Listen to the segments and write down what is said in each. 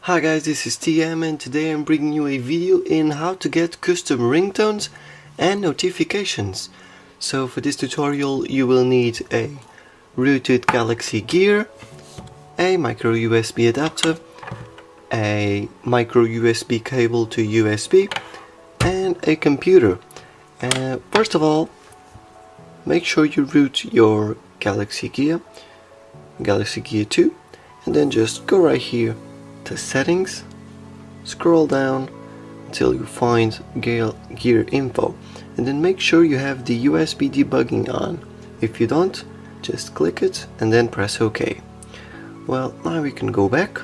Hi guys, this is TM and today I'm bringing you a video in how to get custom ringtones and notifications. So for this tutorial you will need a Bluetooth Galaxy Gear, a micro USB adapter, a micro USB cable to USB and a computer. First of all, make sure you root your Galaxy Gear 2, and then just go right here to settings, scroll down until you find gear info, and then make sure you have the USB debugging on. If you don't, just click it and then press OK. Well, now we can go back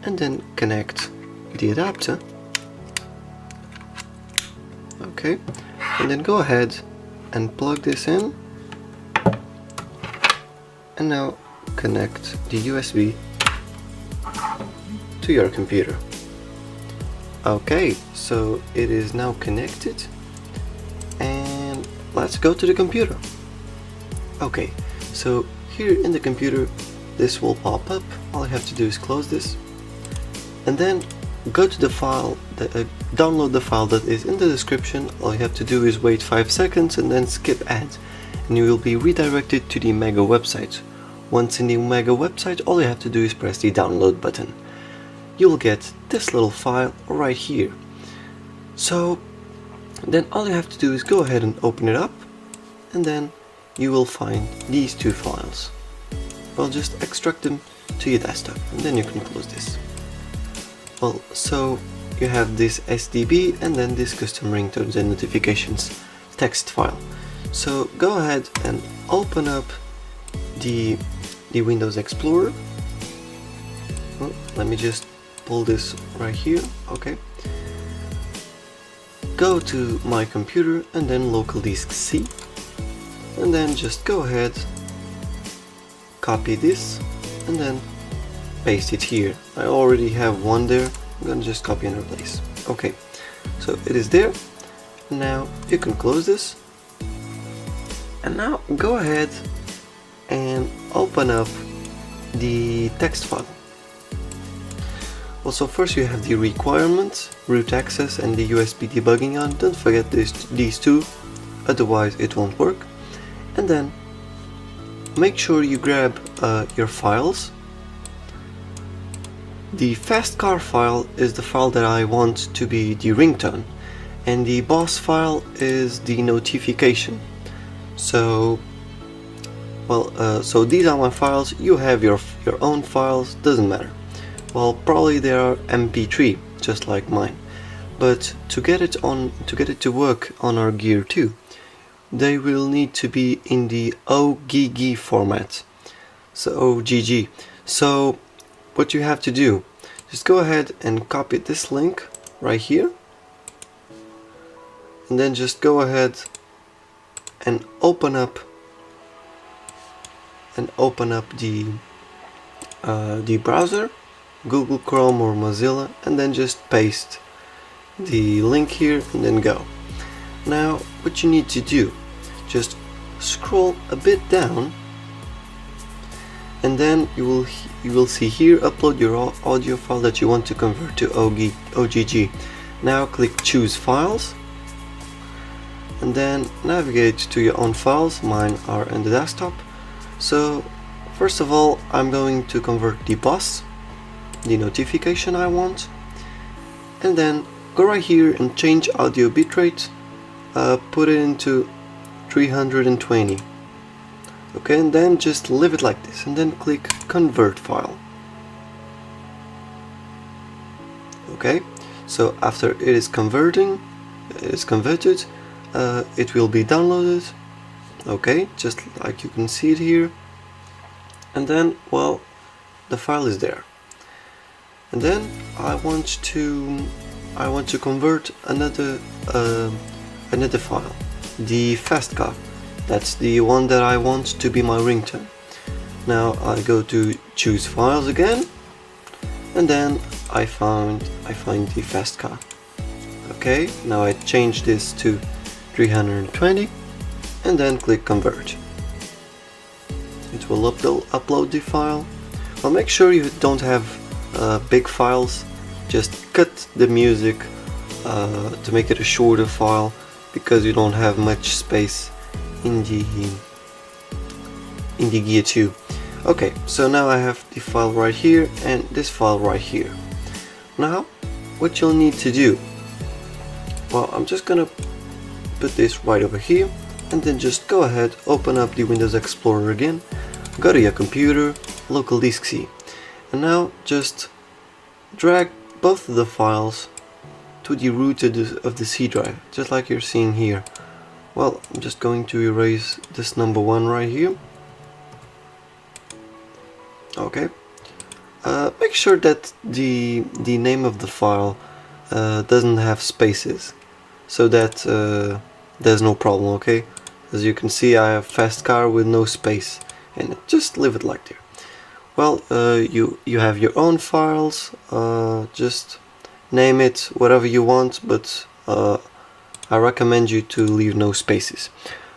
and then connect the adapter. Okay, and then go ahead and plug this in, and now connect the USB to your computer. Okay, so it is now connected and let's go to the computer. Okay, so here in the computer this will pop up. All you have to do is close this and then go to the file, download the file that is in the description. All you have to do is wait 5 seconds and then skip ads, and you will be redirected to the Mega website. Once in the Mega website, all you have to do is press the download button. You will get this little file right here. So then all you have to do is go ahead and open it up, and then you will find these two files. Well, just extract them to your desktop and then you can close this. Well, so you have this SDB and then this custom ringtones and notifications text file. So go ahead and open up the Windows Explorer. Well, let me just pull this right here. Okay, go to my computer and then local disk C, and then just go ahead, copy this and then paste it here. I already have one there. I'm gonna just copy and replace. Okay, so it is there. Now you can close this, and now go ahead and open up the text file. Also, first you have the requirements, root access and the USB debugging on. Don't forget these two, otherwise it won't work. And then make sure you grab your files. The fastcar file is the file that I want to be the ringtone, and the boss file is the notification. So so these are my files. You have your own files, doesn't matter. Well, probably they are MP3, just like mine. But to get it to work on our Gear 2, they will need to be in the OGG format. So OGG. So what you have to do, just go ahead and copy this link right here, and then just go ahead and open up the browser, Google Chrome or Mozilla, and then just paste the link here and then go. Now what you need to do, just scroll a bit down, and then you will see here, upload your audio file that you want to convert to OGG. Now click choose files and then navigate to your own files. Mine are in the desktop. So first of all, I'm going to convert the boss, the notification I want, and then go right here and change audio bitrate, put it into 320. Okay, and then just leave it like this and then click convert file. Okay, so after it is converted, it will be downloaded. Okay, just like you can see it here, and then, well, the file is there. And then I want to convert another file, the fastcar. That's the one that I want to be my ringtone. Now I go to choose files again, and then I find the fastcar. Okay, now I change this to 320 and then click convert. It will upload the file. Well, make sure you don't have big files, just cut the music to make it a shorter file, because you don't have much space in the Gear 2. Okay, so now I have the file right here and this file right here. Now what you'll need to do, well, I'm just gonna put this right over here, and then just go ahead, open up the Windows Explorer again, go to your computer, local disk C, and now just drag both of the files to the root of the C drive, just like you're seeing here. Well, I'm just going to erase this number 1 right here. Okay. Make sure that the name of the file doesn't have spaces, so that there's no problem. Okay, as you can see, I have fast car with no space, and just leave it like there. Well, you have your own files. Just name it whatever you want, but I recommend you to leave no spaces.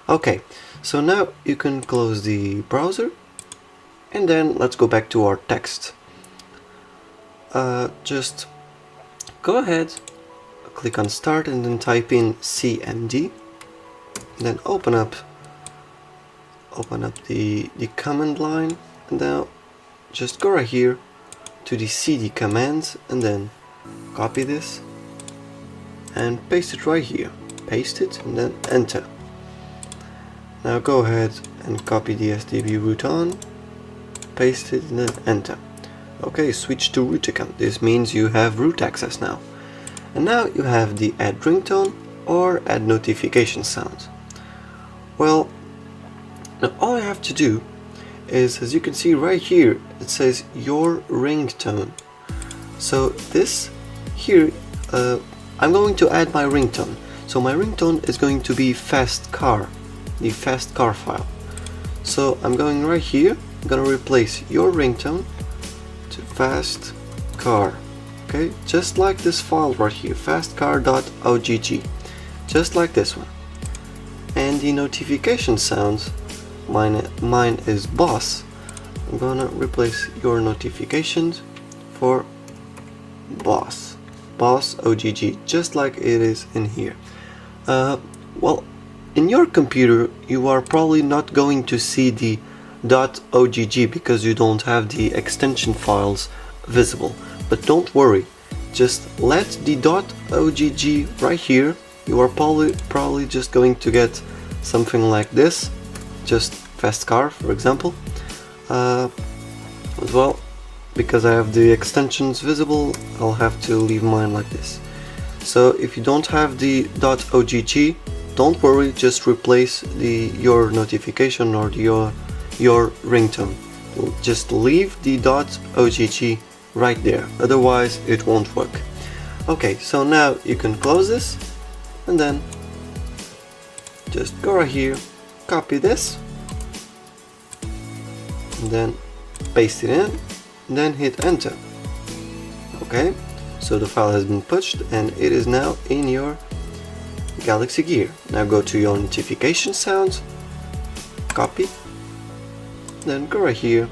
Okay, so now you can close the browser, and then let's go back to our text. Just go ahead, click on start, and then type in CMD, then open up the command line, and now just go right here to the CD commands, and then copy this and paste it right here. Paste it and then enter. Now go ahead and copy the SDB root on, paste it and then enter. Okay, switch to root account. This means you have root access now. And now you have the add ringtone or add notification sound. Well, now all I have to do is, as you can see right here, it says your ringtone. So this here, I'm going to add my ringtone. So my ringtone is going to be fast car, the fast car file. So I'm going right here, I'm gonna replace your ringtone to fast car. Okay, just like this file right here, fastcar.ogg, just like this one. And the notification sounds, mine is boss. I'm gonna replace your notifications for boss OGG, just like it is in here. Well, in your computer you are probably not going to see the .ogg because you don't have the extension files visible, but don't worry, just let the .ogg right here. You are probably just going to get something like this, just fast car for example. As well, because I have the extensions visible, I'll have to leave mine like this. So if you don't have the .ogg, don't worry, just replace your notification or your ringtone. Just leave the .ogg right there, otherwise it won't work. Okay, so now you can close this, and then just go right here, copy this, and then paste it in, and then hit enter. Okay, so the file has been pushed and it is now in your Galaxy Gear. Now go to your notification sounds, copy, then go right here,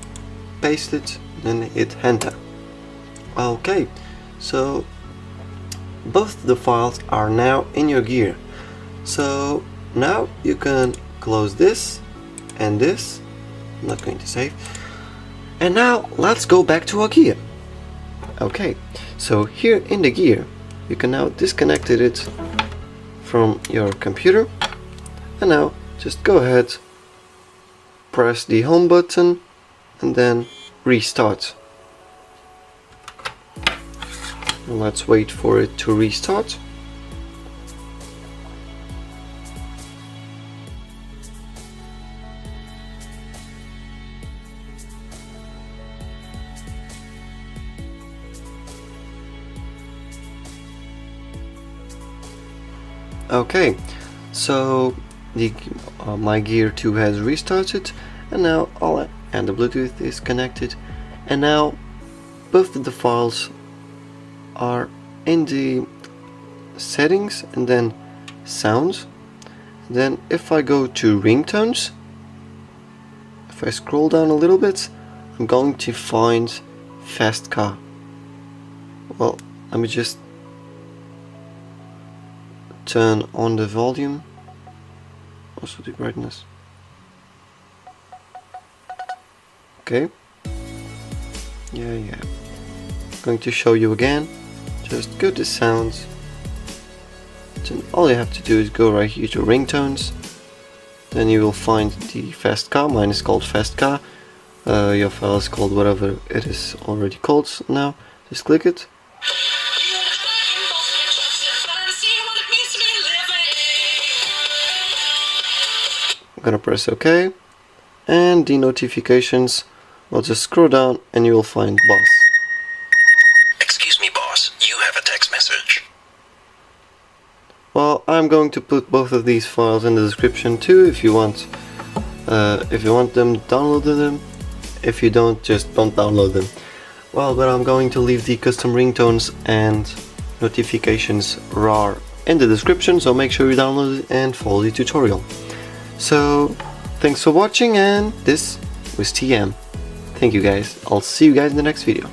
paste it, and hit enter. Okay, so both the files are now in your gear. So now you can close this and this. I'm not going to save. And now let's go back to our gear. Okay, so here in the gear you can now disconnect it from your computer, and now just go ahead, press the home button and then restart. Let's wait for it to restart. Okay, so my Gear 2 has restarted, and now and the Bluetooth is connected, and now both of the files are in the settings and then sounds. Then if I go to ringtones, if I scroll down a little bit, I'm going to find fast car. Well, let me just turn on the volume, also the brightness. Okay. Yeah. Going to show you again. Just go to sounds. Then all you have to do is go right here to ringtones. Then you will find the fast car. Mine is called fast car. Your file is called whatever it is already called now. Just click it. I'm gonna press OK. And the notifications, well, just scroll down and you will find boss. Excuse me, boss. You have a text message. Well, I'm going to put both of these files in the description too. If you want them, download them. If you don't, just don't download them. Well, but I'm going to leave the custom ringtones and notifications raw in the description, so make sure you download it and follow the tutorial. So, thanks for watching, and this was TM. Thank you guys. I'll see you guys in the next video.